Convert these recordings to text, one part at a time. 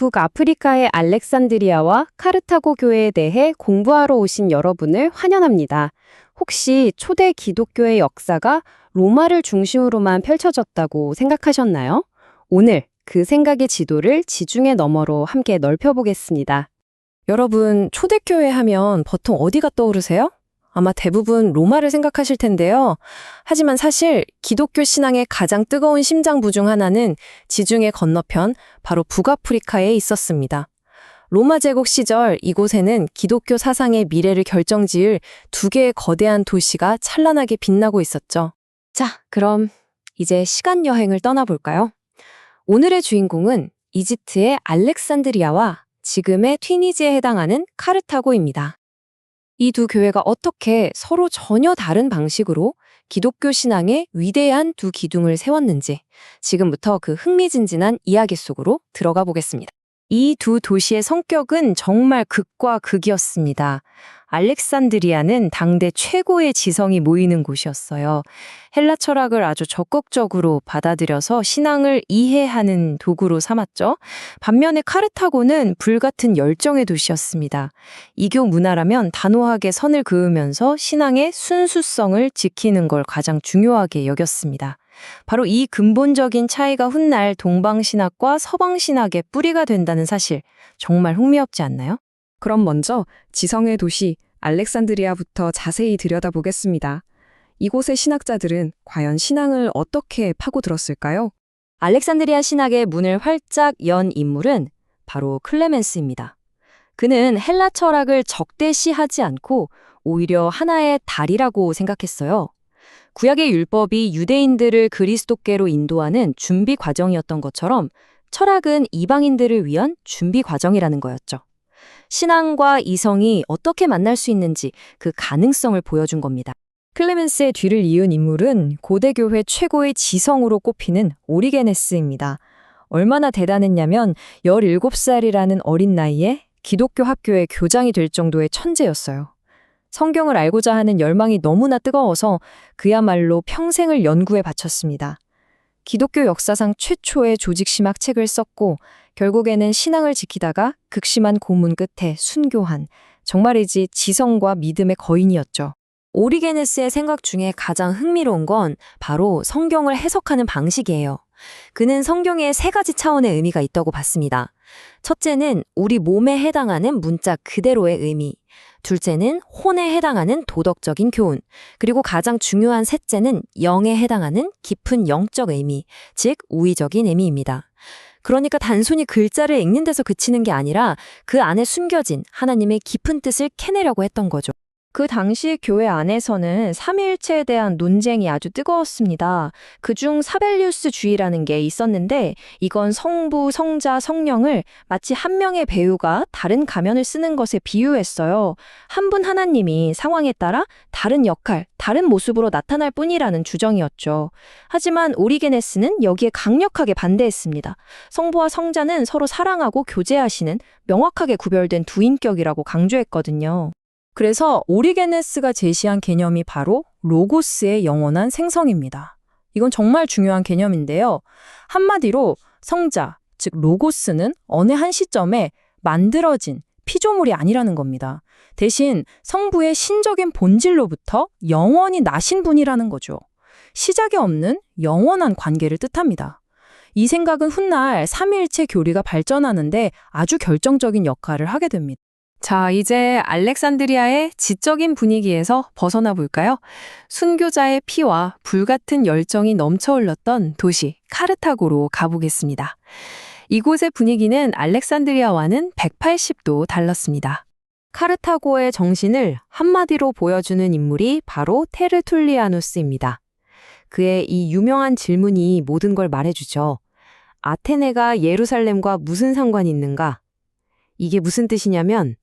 북아프리카의 알렉산드리아와 카르타고 교회에 대해 공부하러 오신 여러분을 환영합니다. 혹시 초대 기독교의 역사가 로마를 중심으로만 펼쳐졌다고 생각하셨나요? 오늘 그 생각의 지도를 지중해 너머로 함께 넓혀보겠습니다. 여러분, 초대교회 하면 보통 어디가 떠오르세요? 아마 대부분 로마를 생각하실 텐데요. 하지만 사실 기독교 신앙의 가장 뜨거운 심장부 중 하나는 지중해 건너편 바로 북아프리카에 있었습니다. 로마 제국 시절 이곳에는 기독교 사상의 미래를 결정지을 두 개의 거대한 도시가 찬란하게 빛나고 있었죠. 자, 그럼 이제 시간 여행을 떠나볼까요? 오늘의 주인공은 이집트의 알렉산드리아와 지금의 튀니지에 해당하는 카르타고입니다. 이 두 교회가 어떻게 서로 전혀 다른 방식으로 기독교 신앙의 위대한 두 기둥을 세웠는지 지금부터 그 흥미진진한 이야기 속으로 들어가 보겠습니다. 이 두 도시의 성격은 정말 극과 극이었습니다. 알렉산드리아는 당대 최고의 지성이 모이는 곳이었어요. 헬라 철학을 아주 적극적으로 받아들여서 신앙을 이해하는 도구로 삼았죠. 반면에 카르타고는 불같은 열정의 도시였습니다. 이교 문화라면 단호하게 선을 그으면서 신앙의 순수성을 지키는 걸 가장 중요하게 여겼습니다. 바로 이 근본적인 차이가 훗날 동방신학과 서방신학의 뿌리가 된다는 사실, 정말 흥미롭지 않나요? 그럼 먼저 지성의 도시 알렉산드리아부터 자세히 들여다보겠습니다. 이곳의 신학자들은 과연 신앙을 어떻게 파고들었을까요? 알렉산드리아 신학의 문을 활짝 연 인물은 바로 클레멘스입니다. 그는 헬라 철학을 적대시하지 않고 오히려 하나의 달이라고 생각했어요. 구약의 율법이 유대인들을 그리스도께로 인도하는 준비 과정이었던 것처럼 철학은 이방인들을 위한 준비 과정이라는 거였죠. 신앙과 이성이 어떻게 만날 수 있는지 그 가능성을 보여준 겁니다. 클레멘스의 뒤를 이은 인물은 고대교회 최고의 지성으로 꼽히는 오리게네스입니다. 얼마나 대단했냐면 17살이라는 어린 나이에 기독교 학교의 교장이 될 정도의 천재였어요. 성경을 알고자 하는 열망이 너무나 뜨거워서 그야말로 평생을 연구에 바쳤습니다. 기독교 역사상 최초의 조직신학 책을 썼고 결국에는 신앙을 지키다가 극심한 고문 끝에 순교한 정말이지 지성과 믿음의 거인이었죠. 오리게네스의 생각 중에 가장 흥미로운 건 바로 성경을 해석하는 방식이에요. 그는 성경에 세 가지 차원의 의미가 있다고 봤습니다. 첫째는 우리 몸에 해당하는 문자 그대로의 의미, 둘째는 혼에 해당하는 도덕적인 교훈, 그리고 가장 중요한 셋째는 영에 해당하는 깊은 영적 의미, 즉 우위적인 의미입니다. 그러니까 단순히 글자를 읽는 데서 그치는 게 아니라 그 안에 숨겨진 하나님의 깊은 뜻을 캐내려고 했던 거죠. 그 당시 교회 안에서는 삼위일체에 대한 논쟁이 아주 뜨거웠습니다. 그중 사벨리우스주의라는 게 있었는데 이건 성부, 성자, 성령을 마치 한 명의 배우가 다른 가면을 쓰는 것에 비유했어요. 한 분 하나님이 상황에 따라 다른 역할, 다른 모습으로 나타날 뿐이라는 주장이었죠. 하지만 오리게네스는 여기에 강력하게 반대했습니다. 성부와 성자는 서로 사랑하고 교제하시는 명확하게 구별된 두 인격이라고 강조했거든요. 그래서 오리게네스가 제시한 개념이 바로 로고스의 영원한 생성입니다. 이건 정말 중요한 개념인데요. 한마디로 성자, 즉 로고스는 어느 한 시점에 만들어진 피조물이 아니라는 겁니다. 대신 성부의 신적인 본질로부터 영원히 나신 분이라는 거죠. 시작이 없는 영원한 관계를 뜻합니다. 이 생각은 훗날 삼위일체 교리가 발전하는데 아주 결정적인 역할을 하게 됩니다. 자, 이제 알렉산드리아의 지적인 분위기에서 벗어나 볼까요? 순교자의 피와 불같은 열정이 넘쳐 흘렀던 도시 카르타고로 가보겠습니다. 이곳의 분위기는 알렉산드리아와는 180도 달랐습니다. 카르타고의 정신을 한마디로 보여주는 인물이 바로 테르툴리아누스입니다. 그의 이 유명한 질문이 모든 걸 말해주죠. 아테네가 예루살렘과 무슨 상관이 있는가? 이게 무슨 뜻이냐면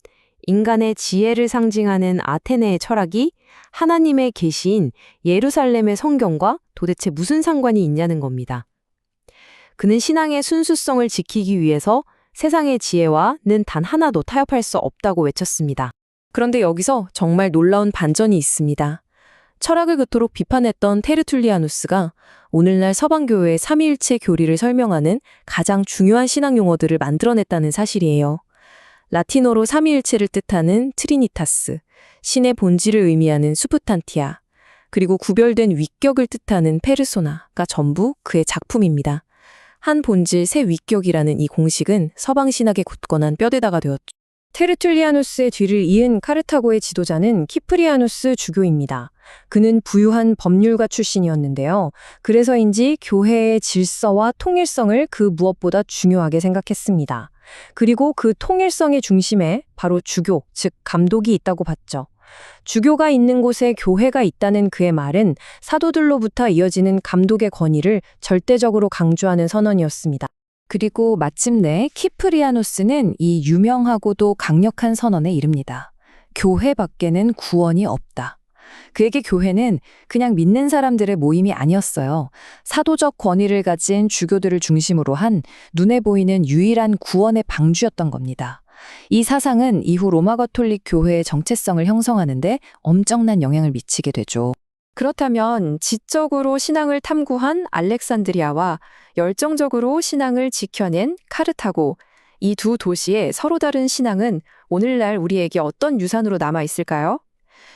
인간의 지혜를 상징하는 아테네의 철학이 하나님의 계시인 예루살렘의 성경과 도대체 무슨 상관이 있냐는 겁니다. 그는 신앙의 순수성을 지키기 위해서 세상의 지혜와는 단 하나도 타협할 수 없다고 외쳤습니다. 그런데 여기서 정말 놀라운 반전이 있습니다. 철학을 그토록 비판했던 테르툴리아누스가 오늘날 서방교회의 삼위일체 교리를 설명하는 가장 중요한 신학 용어들을 만들어냈다는 사실이에요. 라틴어로 삼위일체를 뜻하는 트리니타스, 신의 본질을 의미하는 수프탄티아, 그리고 구별된 위격을 뜻하는 페르소나가 전부 그의 작품입니다. 한 본질 세 위격이라는 이 공식은 서방 신학의 굳건한 뼈대다가 되었죠. 테르툴리아누스의 뒤를 이은 카르타고의 지도자는 키프리아누스 주교입니다. 그는 부유한 법률가 출신이었는데요. 그래서인지 교회의 질서와 통일성을 그 무엇보다 중요하게 생각했습니다. 그리고 그 통일성의 중심에 바로 주교, 즉 감독이 있다고 봤죠. 주교가 있는 곳에 교회가 있다는 그의 말은 사도들로부터 이어지는 감독의 권위를 절대적으로 강조하는 선언이었습니다. 그리고 마침내 키프리아누스는 이 유명하고도 강력한 선언에 이릅니다. 교회 밖에는 구원이 없다. 그에게 교회는 그냥 믿는 사람들의 모임이 아니었어요. 사도적 권위를 가진 주교들을 중심으로 한 눈에 보이는 유일한 구원의 방주였던 겁니다. 이 사상은 이후 로마 가톨릭 교회의 정체성을 형성하는데 엄청난 영향을 미치게 되죠. 그렇다면 지적으로 신앙을 탐구한 알렉산드리아와 열정적으로 신앙을 지켜낸 카르타고, 이 두 도시의 서로 다른 신앙은 오늘날 우리에게 어떤 유산으로 남아 있을까요?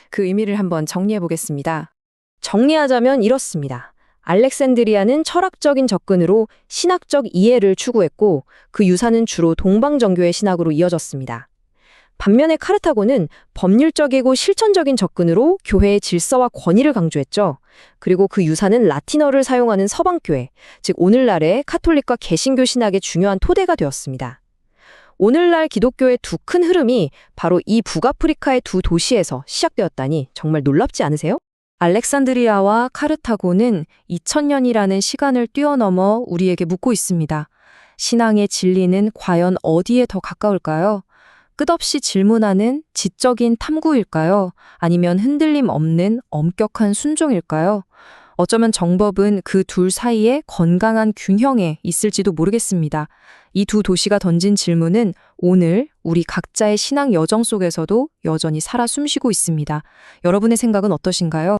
그 의미를 한번 정리해 보겠습니다. 정리하자면 이렇습니다. 알렉산드리아는 철학적인 접근으로 신학적 이해를 추구했고 그 유산은 주로 동방정교의 신학으로 이어졌습니다. 반면에 카르타고는 법률적이고 실천적인 접근으로 교회의 질서와 권위를 강조했죠. 그리고 그 유산은 라틴어를 사용하는 서방교회, 즉 오늘날의 카톨릭과 개신교 신학의 중요한 토대가 되었습니다. 오늘날 기독교의 두 큰 흐름이 바로 이 북아프리카의 두 도시에서 시작되었다니 정말 놀랍지 않으세요? 알렉산드리아와 카르타고는 2000년이라는 시간을 뛰어넘어 우리에게 묻고 있습니다. 신앙의 진리는 과연 어디에 더 가까울까요? 끝없이 질문하는 지적인 탐구일까요? 아니면 흔들림 없는 엄격한 순종일까요? 어쩌면 정법은 그 둘 사이에 건강한 균형에 있을지도 모르겠습니다. 이 두 도시가 던진 질문은 오늘 우리 각자의 신앙 여정 속에서도 여전히 살아 숨쉬고 있습니다. 여러분의 생각은 어떠신가요?